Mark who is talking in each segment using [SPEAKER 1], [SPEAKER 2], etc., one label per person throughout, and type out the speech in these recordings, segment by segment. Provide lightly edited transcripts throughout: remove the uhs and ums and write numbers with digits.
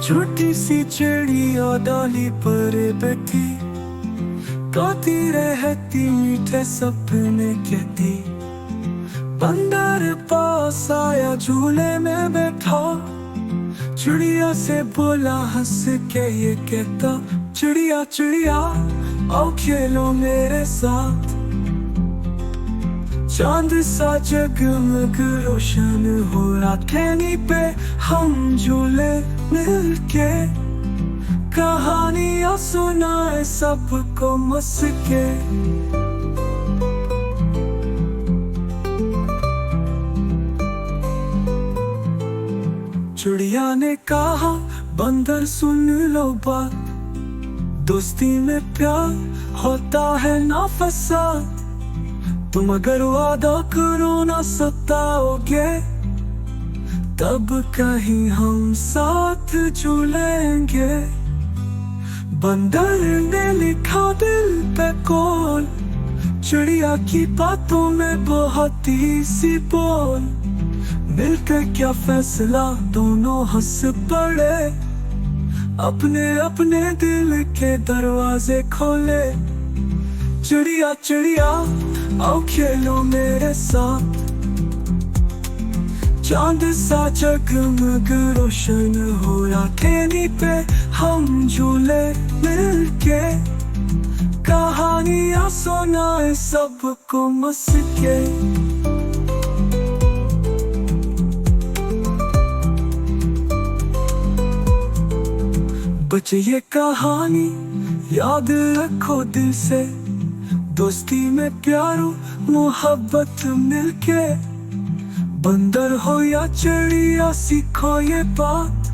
[SPEAKER 1] छोटी सी चिड़िया डाली पर बैठी, गाती रहती मीठे सपने कहती। बंदर पास आया झूले में बैठा, चिड़िया से बोला हंस के ये कहता। चिड़िया चिड़िया आओ खेलो मेरे साथ, चांद सा जगमग रोशन हो रहा टहनी पे हम झूले मिलके। कहानियां सुनाए सबको मस के। चिड़िया ने कहा बंदर सुन लो बात, दोस्ती में प्यार होता है ना फसाद। तुम अगर वादा करो ना सताओगे, तब कहीं हम साथ झूलेंगे। बंदर ने लिखा दिल पे कॉल, चिड़िया की बातों में बहुत ही सी बोल। मिलकर क्या फैसला दोनों हंस पड़े, अपने अपने दिल के दरवाजे खोले। चिड़िया चिड़िया आओ खेलो मेरे साथ, चांद सा जगमग रोशन हो रहा टहनी पे हम झूले मिलके। कहानियां सुनाए सबको मस के। बच्चे ये कहानी याद रखो दिल से, दोस्ती में प्यारो मोहब्बत मिलके। बंदर हो या चिड़िया सीखो ये बात,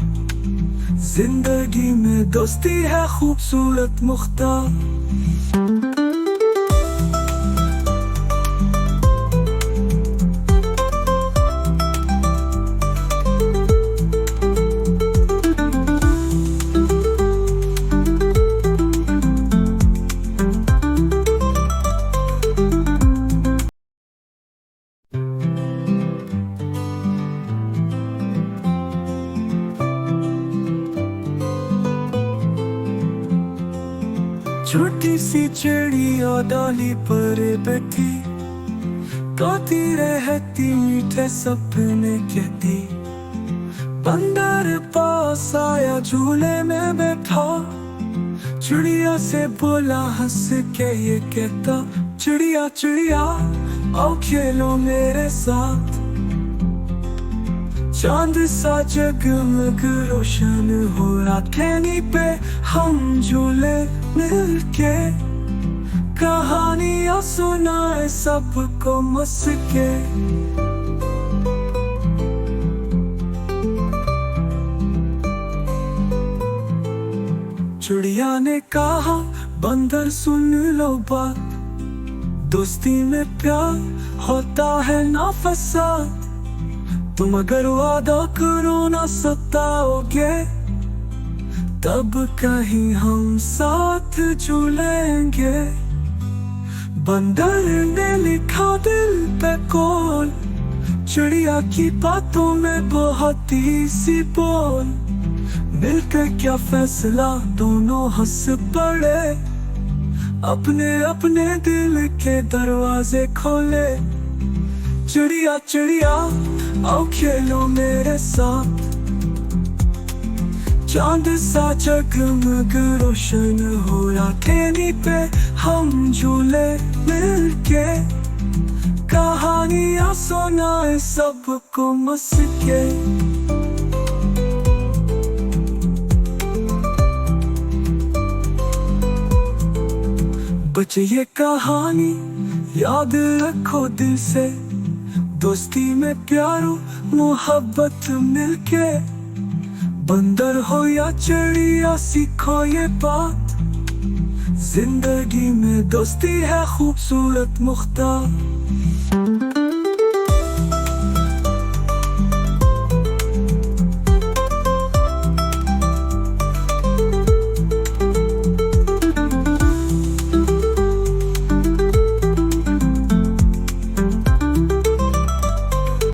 [SPEAKER 1] जिंदगी में दोस्ती है खूबसूरत मुख्तार। छोटी सी चिड़िया डाली पर बैठी, गाती रहती मीठे सपने कहती। बंदर पास आया झूले में बैठा, चिड़िया से बोला हंस के ये कहता। चिड़िया चिड़िया आओ खेलो मेरे साथ, चांद सा जगमग रोशन हो रहा टहनी पे हम झूले मिलके। कहानियां सुनाए सबको मस के। चिड़िया ने कहा बंदर सुन लो बात, दोस्ती में प्यार होता है ना फसाद। तुम अगर वादा करो ना सताओगे, तब कहीं हम साथ झूलेंगे। बंदर ने लिखा दिल पे कॉल, चिड़िया की बातों में बहुत ही सी बोल। मिलकर क्या फैसला दोनों हंस पड़े, अपने अपने दिल के दरवाजे खोले। चिड़िया चिड़िया आओ खेलो मेरे साथ, चांद सा जगमग रोशन हो रहा टहनी पे हम झूले मिलके। कहानियां सुनाए सबको मस के। बच्चे ये कहानी याद रखो दिल से, दोस्ती में प्यारो मोहब्बत मिलके। बंदर हो या चिड़िया सीखो ये बात, जिंदगी में दोस्ती है खूबसूरत मुख्तार।